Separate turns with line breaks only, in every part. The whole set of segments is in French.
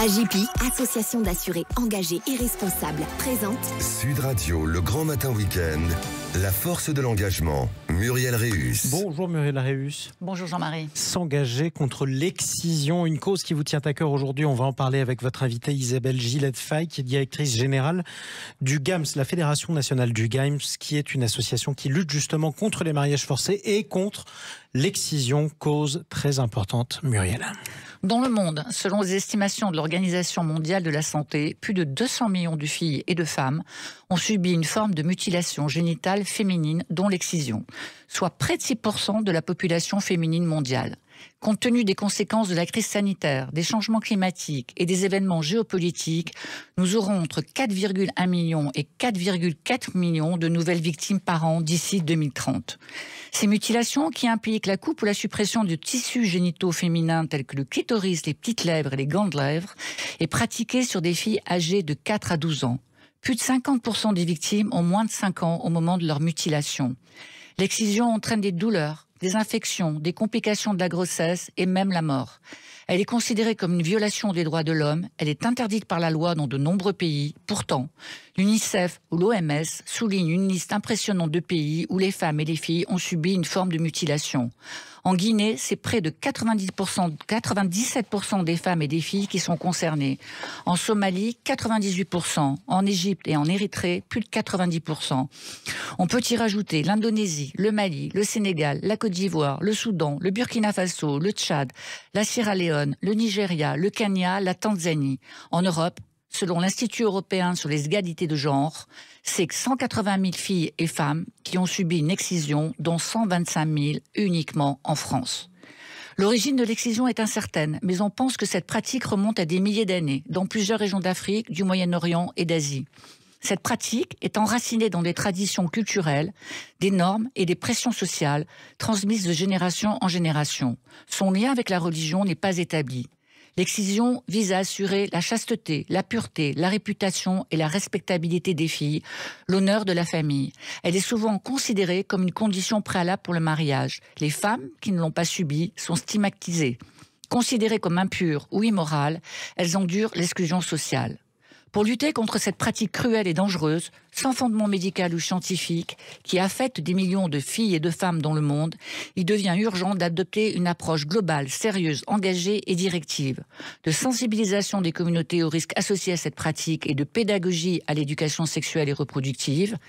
AJPI, association d'assurés engagés et responsables, présente
Sud Radio, le grand matin week-end, la force de l'engagement. Muriel Réus.
Bonjour Muriel Réus.
Bonjour Jean-Marie.
S'engager contre l'excision, une cause qui vous tient à cœur aujourd'hui. On va en parler avec votre invitée Isabelle Gillette-Faye, qui est directrice générale du GAMS, la Fédération nationale du GAMS, qui est une association qui lutte justement contre les mariages forcés et contre l'excision, cause très importante. Muriel.
Dans le monde, selon les estimations de l'Organisation mondiale de la santé, plus de 200 millions de filles et de femmes ont subi une forme de mutilation génitale féminine, dont l'excision, soit près de 6% de la population féminine mondiale. Compte tenu des conséquences de la crise sanitaire, des changements climatiques et des événements géopolitiques, nous aurons entre 4,1 millions et 4,4 millions de nouvelles victimes par an d'ici 2030. Ces mutilations, qui impliquent la coupe ou la suppression de tissus génitaux féminins tels que le clitoris, les petites lèvres et les glandes lèvres, est pratiquée sur des filles âgées de 4 à 12 ans. Plus de 50% des victimes ont moins de 5 ans au moment de leur mutilation. L'excision entraîne des douleurs, des infections, des complications de la grossesse et même la mort. Elle est considérée comme une violation des droits de l'homme. Elle est interdite par la loi dans de nombreux pays. Pourtant, l'UNICEF ou l'OMS soulignent une liste impressionnante de pays où les femmes et les filles ont subi une forme de mutilation. En Guinée, c'est près de 97% des femmes et des filles qui sont concernées. En Somalie, 98%. En Égypte et en Érythrée, plus de 90%. On peut y rajouter l'Indonésie, le Mali, le Sénégal, la Côte d'Ivoire, le Soudan, le Burkina Faso, le Tchad, la Sierra Leone, le Nigeria, le Kenya, la Tanzanie. En Europe, selon l'Institut européen sur les égalités de genre, c'est 180 000 filles et femmes qui ont subi une excision, dont 125 000 uniquement en France. L'origine de l'excision est incertaine, mais on pense que cette pratique remonte à des milliers d'années, dans plusieurs régions d'Afrique, du Moyen-Orient et d'Asie. Cette pratique est enracinée dans des traditions culturelles, des normes et des pressions sociales transmises de génération en génération. Son lien avec la religion n'est pas établi. L'excision vise à assurer la chasteté, la pureté, la réputation et la respectabilité des filles, l'honneur de la famille. Elle est souvent considérée comme une condition préalable pour le mariage. Les femmes qui ne l'ont pas subie sont stigmatisées. Considérées comme impures ou immorales, elles endurent l'exclusion sociale. Pour lutter contre cette pratique cruelle et dangereuse, sans fondement médical ou scientifique, qui affecte des millions de filles et de femmes dans le monde, il devient urgent d'adopter une approche globale, sérieuse, engagée et directive, de sensibilisation des communautés aux risques associés à cette pratique et de pédagogie à l'éducation sexuelle et reproductive.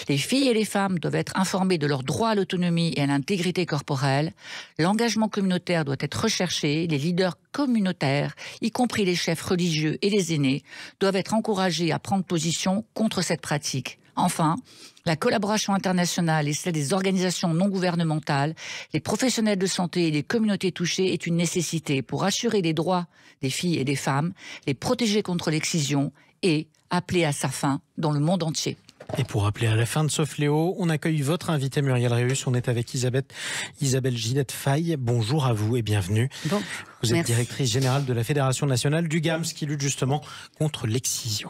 Les filles et les femmes doivent être informées de leurs droits à l'autonomie et à l'intégrité corporelle. L'engagement communautaire doit être recherché. Les leaders communautaires, y compris les chefs religieux et les aînés, doivent être encouragés à prendre position contre cette pratique. Enfin, la collaboration internationale et celle des organisations non gouvernementales, les professionnels de santé et les communautés touchées est une nécessité pour assurer les droits des filles et des femmes, les protéger contre l'excision et appeler à sa fin dans le monde entier.
Et pour appeler à la fin de ce fléau, on accueille votre invitée Muriel Réus. On est avec Isabelle Gillette-Faye. Bonjour à vous et bienvenue.
Bon,
vous êtes
merci.
directrice générale de la Fédération nationale du GAMS qui lutte justement contre l'excision.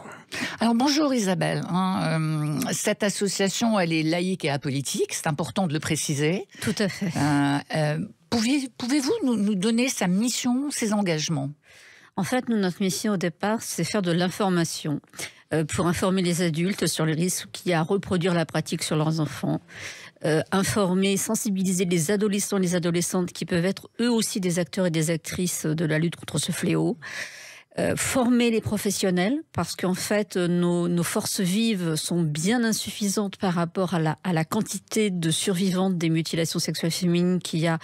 Alors bonjour Isabelle. Cette association, elle est laïque et apolitique. C'est important de le préciser.
Tout à fait.
Pouvez-vous nous donner sa mission, ses engagements ?
En fait, notre mission au départ, c'est faire de l'information pour informer les adultes sur les risques qu'il y a à reproduire la pratique sur leurs enfants, informer, sensibiliser les adolescents et les adolescentes qui peuvent être eux aussi des acteurs et des actrices de la lutte contre ce fléau, former les professionnels parce qu'en fait, nos forces vives sont bien insuffisantes par rapport à la quantité de survivantes des mutilations sexuelles féminines qu'il y a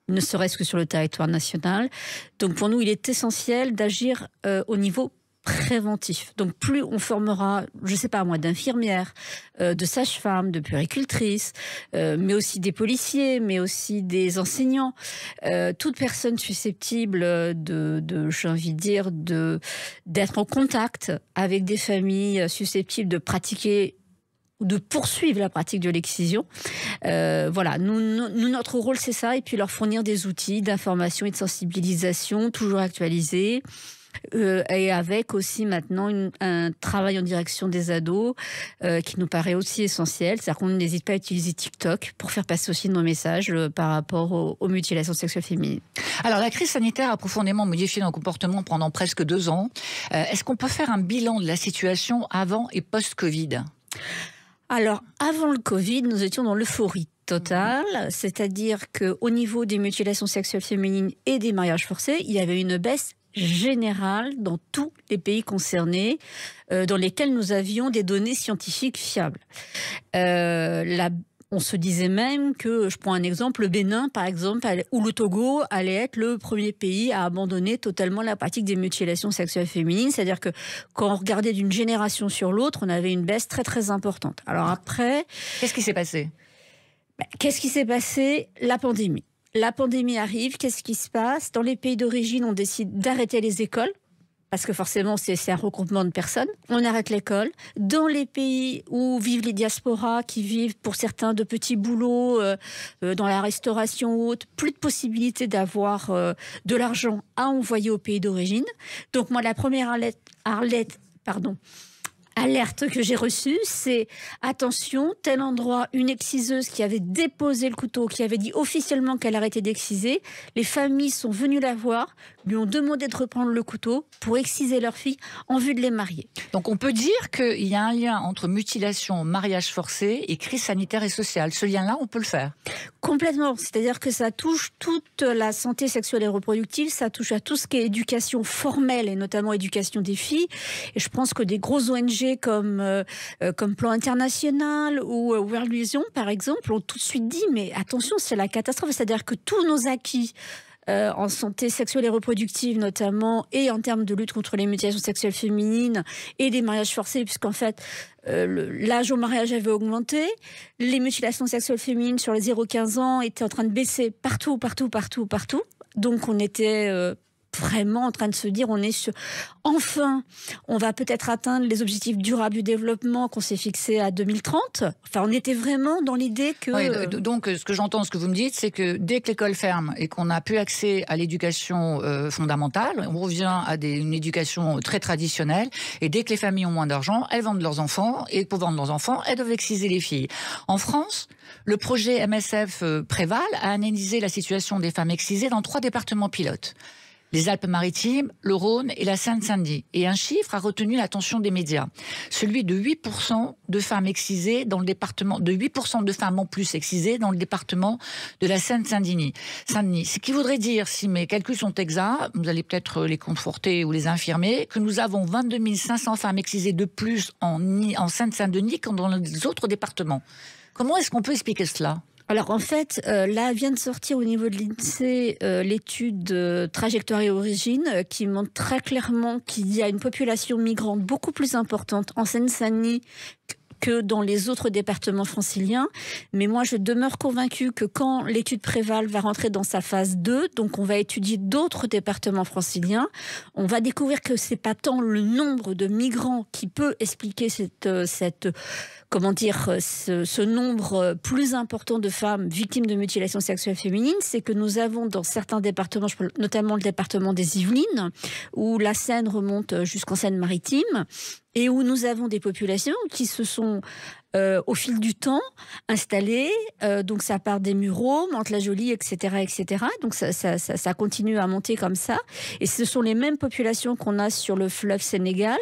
ne serait-ce que sur le territoire national. Donc pour nous, il est essentiel d'agir au niveau préventif. Donc plus on formera, je ne sais pas moi, d'infirmières, de sages-femmes, de puéricultrices, mais aussi des policiers, mais aussi des enseignants, toute personne susceptible j'ai envie de dire, d'être en contact avec des familles susceptibles de pratiquer de poursuivre la pratique de l'excision. Voilà, notre rôle c'est ça, et puis leur fournir des outils d'information et de sensibilisation toujours actualisés, Et avec aussi maintenant un travail en direction des ados qui nous paraît aussi essentiel. C'est-à-dire qu'on n'hésite pas à utiliser TikTok pour faire passer aussi nos messages par rapport aux mutilations sexuelles féminines.
Alors, la crise sanitaire a profondément modifié nos comportements pendant presque 2 ans. Est-ce qu'on peut faire un bilan de la situation avant et post-Covid ?
Alors, avant le Covid, nous étions dans l'euphorie totale, c'est-à-dire qu'au niveau des mutilations sexuelles féminines et des mariages forcés, il y avait une baisse générale dans tous les pays concernés, dans lesquels nous avions des données scientifiques fiables. On se disait même que, je prends un exemple, le Bénin, par exemple, ou le Togo allait être le premier pays à abandonner totalement la pratique des mutilations sexuelles féminines. C'est-à-dire que quand on regardait d'une génération sur l'autre, on avait une baisse très très importante. Alors après...
Qu'est-ce qui s'est passé ?
Qu'est-ce qui s'est passé ? La pandémie. La pandémie arrive, qu'est-ce qui se passe ? Dans les pays d'origine, on décide d'arrêter les écoles. Parce que forcément, c'est un regroupement de personnes. On arrête l'école. Dans les pays où vivent les diasporas, qui vivent pour certains de petits boulots, dans la restauration ou autre, plus de possibilité d'avoir de l'argent à envoyer au pays d'origine. Donc moi, la première alerte que j'ai reçue, c'est attention, tel endroit, une exciseuse qui avait déposé le couteau, qui avait dit officiellement qu'elle arrêtait d'exciser. Les familles sont venues la voir, lui ont demandé de reprendre le couteau pour exciser leur fille en vue de les marier.
Donc on peut dire qu'il y a un lien entre mutilation, mariage forcé et crise sanitaire et sociale. Ce lien-là, on peut le faire.
Complètement. C'est-à-dire que ça touche toute la santé sexuelle et reproductive, ça touche à tout ce qui est éducation formelle et notamment éducation des filles. Et je pense que des grosses ONG comme Plan International ou World Vision, par exemple, ont tout de suite dit mais attention, c'est la catastrophe. C'est-à-dire que tous nos acquis en santé sexuelle et reproductive notamment, et en termes de lutte contre les mutilations sexuelles féminines et des mariages forcés, puisqu'en fait, l'âge au mariage avait augmenté, les mutilations sexuelles féminines sur les 0-15 ans étaient en train de baisser partout. Donc on était vraiment en train de se dire, enfin, on va peut-être atteindre les objectifs durables du développement qu'on s'est fixés à 2030. Enfin, on était vraiment dans l'idée que...
Oui, donc, ce que j'entends, ce que vous me dites, c'est que dès que l'école ferme et qu'on n'a plus accès à l'éducation fondamentale, on revient à une éducation très traditionnelle. Et dès que les familles ont moins d'argent, elles vendent leurs enfants. Et pour vendre leurs enfants, elles doivent exciser les filles. En France, le projet MSF Préval a analysé la situation des femmes excisées dans 3 départements pilotes. Les Alpes-Maritimes, le Rhône et la Seine-Saint-Denis. Et un chiffre a retenu l'attention des médias. Celui de 8% de femmes excisées dans le département, de 8% de femmes en plus excisées dans le département de la Seine-Saint-Denis. Ce qui voudrait dire, si mes calculs sont exacts, vous allez peut-être les conforter ou les infirmer, que nous avons 22 500 femmes excisées de plus en Seine-Saint-Denis que dans les autres départements. Comment est-ce qu'on peut expliquer cela ?
Alors en fait, là vient de sortir au niveau de l'INSEE l'étude Trajectoire et Origine qui montre très clairement qu'il y a une population migrante beaucoup plus importante en Seine-Saint-Denis que dans les autres départements franciliens. Mais moi, je demeure convaincue que quand l'étude Préval va rentrer dans sa phase 2, donc on va étudier d'autres départements franciliens, on va découvrir que c'est pas tant le nombre de migrants qui peut expliquer ce nombre plus important de femmes victimes de mutilations sexuelles féminines, c'est que nous avons dans certains départements, notamment le département des Yvelines, où la Seine remonte jusqu'en Seine-Maritime, et où nous avons des populations qui se sont au fil du temps installées, donc ça part des Mureaux, Mantes-la-Jolie, etc., etc. Donc ça continue à monter comme ça. Et ce sont les mêmes populations qu'on a sur le fleuve Sénégal,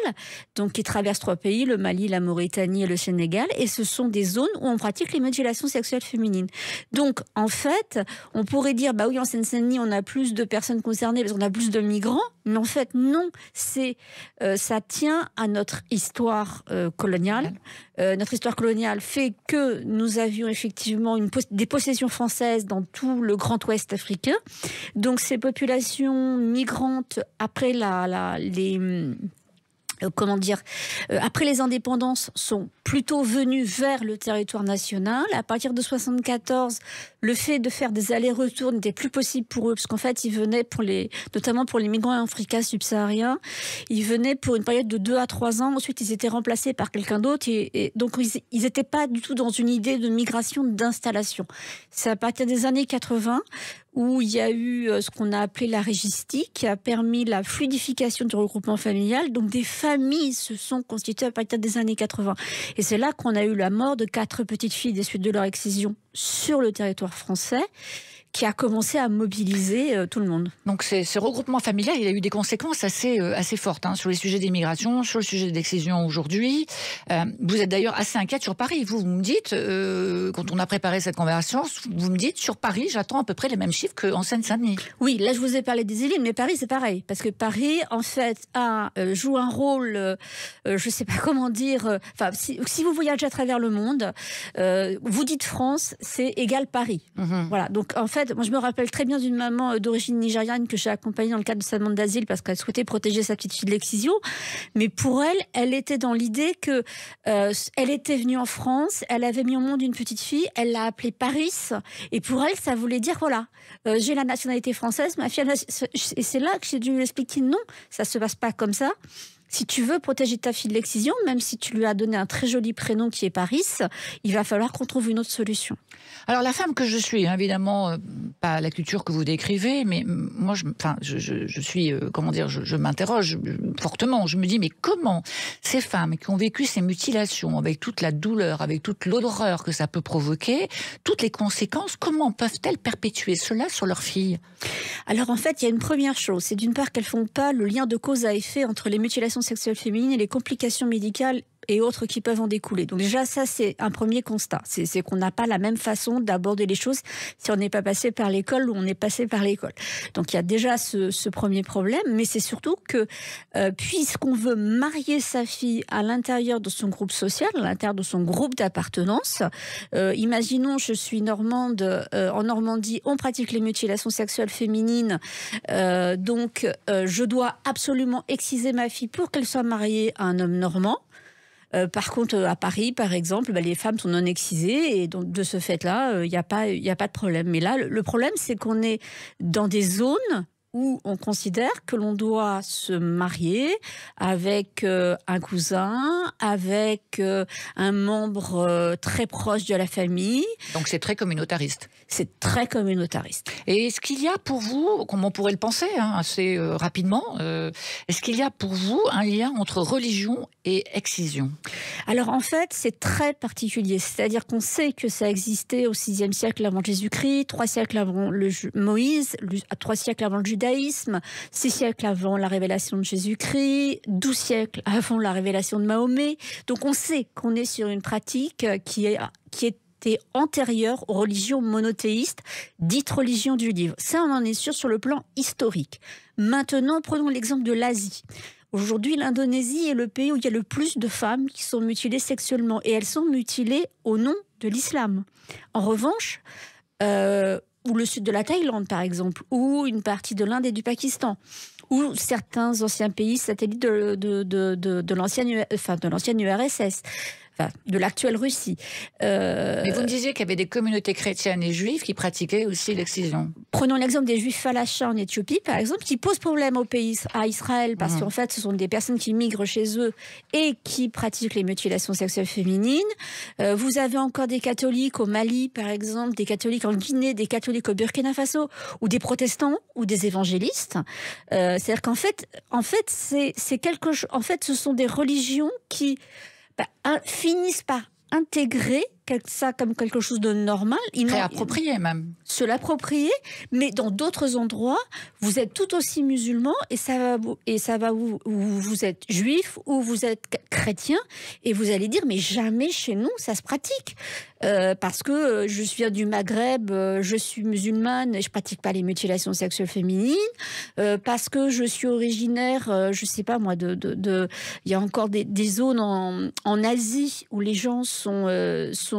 donc qui traversent 3 pays, le Mali, la Mauritanie et le Sénégal. Et ce sont des zones où on pratique les mutilations sexuelles féminines. Donc en fait, on pourrait dire, bah oui, en Seine-Saint-Denis, on a plus de personnes concernées parce qu'on a plus de migrants. Mais en fait, non. Ça tient à notre histoire coloniale. Notre histoire coloniale fait que nous avions effectivement des possessions françaises dans tout le Grand Ouest africain. Donc ces populations migrantes, après après les indépendances, sont plutôt venus vers le territoire national. À partir de 1974, le fait de faire des allers-retours n'était plus possible pour eux, parce qu'en fait, ils venaient notamment pour les migrants africains subsahariens, ils venaient pour une période de 2 à 3 ans. Ensuite, ils étaient remplacés par quelqu'un d'autre. Et donc, ils n'étaient pas du tout dans une idée de migration, d'installation. C'est à partir des années 80 où il y a eu ce qu'on a appelé la régistique, qui a permis la fluidification du regroupement familial. Donc des familles se sont constituées à partir des années 80. Et c'est là qu'on a eu la mort de 4 petites filles des suites de leur excision sur le territoire français, qui a commencé à mobiliser tout le monde.
Donc ce regroupement familial, il a eu des conséquences assez fortes sur les sujets d'immigration, sur le sujet d'excision aujourd'hui. Vous êtes d'ailleurs assez inquiète sur Paris. Vous me dites, quand on a préparé cette conversation, vous me dites, sur Paris, j'attends à peu près les mêmes chiffres qu'en Seine-Saint-Denis.
Oui, là je vous ai parlé des îles, mais Paris c'est pareil. Parce que Paris, en fait, joue un rôle, je ne sais pas comment dire, si vous voyagez à travers le monde, vous dites France, c'est égal Paris. Voilà, donc en fait, moi je me rappelle très bien d'une maman d'origine nigériane que j'ai accompagnée dans le cadre de sa demande d'asile parce qu'elle souhaitait protéger sa petite fille de l'excision. Mais pour elle, elle était dans l'idée que elle était venue en France, elle avait mis au monde une petite fille, elle l'a appelée Paris, et pour elle, ça voulait dire voilà, j'ai la nationalité française, ma fille, et c'est là que j'ai dû lui expliquer non, ça se passe pas comme ça. Si tu veux protéger ta fille de l'excision, même si tu lui as donné un très joli prénom qui est Paris, il va falloir qu'on trouve une autre solution.
Alors la femme que je suis, évidemment, pas la culture que vous décrivez, mais moi, je suis, comment dire, je m'interroge fortement. Je me dis, mais comment ces femmes qui ont vécu ces mutilations, avec toute la douleur, avec toute l'horreur que ça peut provoquer, toutes les conséquences, comment peuvent-elles perpétuer cela sur leurs filles?
Alors en fait, il y a une première chose, c'est d'une part qu'elles font pas le lien de cause à effet entre les mutilations sexuelles féminines et les complications médicales et autres qui peuvent en découler. Donc déjà, ça, c'est un premier constat. C'est qu'on n'a pas la même façon d'aborder les choses si on n'est pas passé par l'école ou on est passé par l'école. Donc il y a déjà ce premier problème, mais c'est surtout que puisqu'on veut marier sa fille à l'intérieur de son groupe social, à l'intérieur de son groupe d'appartenance, imaginons, je suis normande, en Normandie, on pratique les mutilations sexuelles féminines, donc je dois absolument exciser ma fille pour qu'elle soit mariée à un homme normand. Par contre, à Paris, par exemple, les femmes sont non excisées et donc de ce fait-là, il n'y a pas de problème. Mais là, le problème, c'est qu'on est dans des zones où on considère que l'on doit se marier avec un cousin, avec un membre très proche de la famille.
Donc c'est très communautariste.
C'est très communautariste.
Et est-ce qu'il y a pour vous, comme on pourrait le penser assez rapidement, est-ce qu'il y a pour vous un lien entre religion et excision?
Alors en fait, c'est très particulier. C'est-à-dire qu'on sait que ça existait au VIe siècle avant Jésus-Christ, 3 siècles avant Moïse, 3 siècles avant le judaïsme, 6 siècles avant la révélation de Jésus-Christ, 12 siècles avant la révélation de Mahomet. Donc on sait qu'on est sur une pratique qui était antérieure aux religions monothéistes, dites religions du livre. Ça, on en est sûr sur le plan historique. Maintenant, prenons l'exemple de l'Asie. Aujourd'hui, l'Indonésie est le pays où il y a le plus de femmes qui sont mutilées sexuellement. Et elles sont mutilées au nom de l'islam. En revanche, ou le sud de la Thaïlande, par exemple, ou une partie de l'Inde et du Pakistan, ou certains anciens pays satellites de l'ancienne URSS, de l'actuelle Russie.
Mais vous me disiez qu'il y avait des communautés chrétiennes et juives qui pratiquaient aussi l'excision.
Prenons l'exemple des juifs falachas en Éthiopie, par exemple, qui posent problème au pays, à Israël, parce qu'en fait, ce sont des personnes qui migrent chez eux et qui pratiquent les mutilations sexuelles féminines. Vous avez encore des catholiques au Mali, par exemple, des catholiques en Guinée, des catholiques au Burkina Faso, ou des protestants, ou des évangélistes. C'est-à-dire qu'en fait, c'est quelque chose. En fait, ce sont des religions qui finissent par intégrer ça comme quelque chose de normal.
Réapproprié même.
Se l'approprier, mais dans d'autres endroits, vous êtes tout aussi musulman et vous êtes juif ou vous êtes chrétien et vous allez dire mais jamais chez nous ça se pratique parce que je viens du Maghreb, je suis musulmane et je pratique pas les mutilations sexuelles féminines, parce que je suis originaire, je sais pas moi, il y a encore des zones en Asie où les gens sont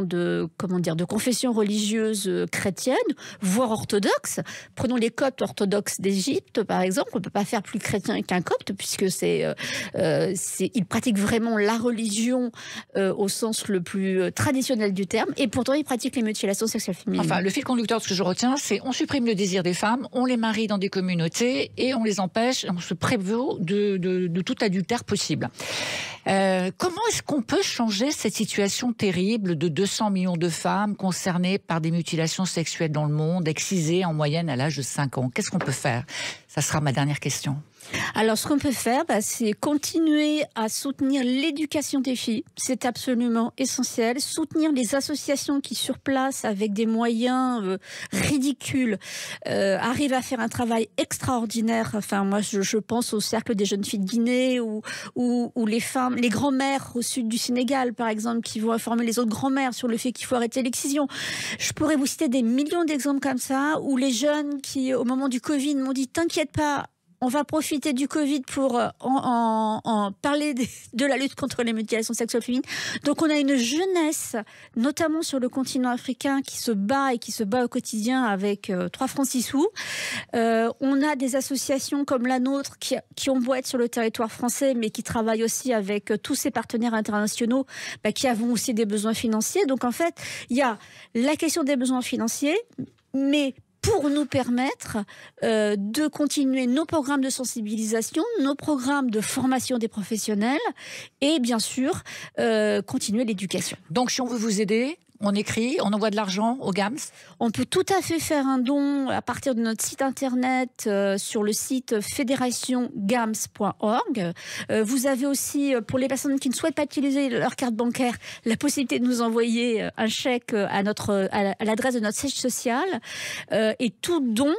de confession religieuse chrétienne, voire orthodoxe. Prenons les Coptes orthodoxes d'Égypte, par exemple. On ne peut pas faire plus chrétien qu'un Copte, puisque ils pratiquent vraiment la religion au sens le plus traditionnel du terme, et pourtant ils pratiquent les mutilations sexuelles féminines.
Enfin, le fil conducteur de ce que je retiens, c'est on supprime le désir des femmes, on les marie dans des communautés et on les empêche, on se prévaut de tout adultère possible. Comment est-ce qu'on peut changer cette situation terrible de 2 200 millions de femmes concernées par des mutilations sexuelles dans le monde, excisées en moyenne à l'âge de 5 ans. Qu'est-ce qu'on peut faire? Ça sera ma dernière question.
Alors, ce qu'on peut faire, c'est continuer à soutenir l'éducation des filles. C'est absolument essentiel. Soutenir les associations qui, sur place, avec des moyens ridicules, arrivent à faire un travail extraordinaire. Enfin, moi, je pense au Cercle des jeunes filles de Guinée ou les femmes, les grands-mères au sud du Sénégal, par exemple, qui vont informer les autres grands-mères sur le fait qu'il faut arrêter l'excision. Je pourrais vous citer des millions d'exemples comme ça, où les jeunes qui, au moment du Covid, m'ont dit « T'inquiète pas, on va profiter du Covid pour en parler de la lutte contre les mutilations sexuelles féminines. » Donc on a une jeunesse, notamment sur le continent africain, qui se bat et qui se bat au quotidien avec 3 francs 6 sous. On a des associations comme la nôtre qui ont beau être sur le territoire français, mais qui travaillent aussi avec tous ces partenaires internationaux qui avons aussi des besoins financiers. Donc en fait, il y a la question des besoins financiers, mais pour nous permettre de continuer nos programmes de sensibilisation, nos programmes de formation des professionnels et bien sûr continuer l'éducation.
Donc si on veut vous aider, on écrit, on envoie de l'argent au GAMS?
On peut tout à fait faire un don à partir de notre site internet sur le site fédérationgams.org. Vous avez aussi, pour les personnes qui ne souhaitent pas utiliser leur carte bancaire, la possibilité de nous envoyer un chèque à l'adresse de notre siège social. Et tout don,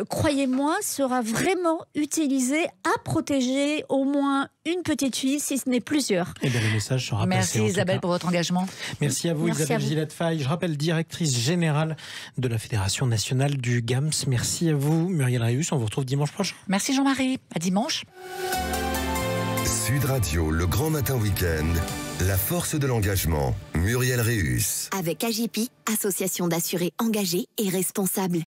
croyez-moi, sera vraiment utilisé à protéger au moins une petite fille, si ce n'est plusieurs.
Et bien le message sera passé.
Merci Isabelle pour votre engagement.
Merci à vous. Merci Isabelle Gillette-Faye. Je rappelle directrice générale de la Fédération nationale du GAMS. Merci à vous Muriel Réus. On vous retrouve dimanche prochain.
Merci Jean-Marie. À dimanche.
Sud Radio, le grand matin week-end, la force de l'engagement. Muriel Réus.
Avec AGP, association d'assurés engagés et responsables.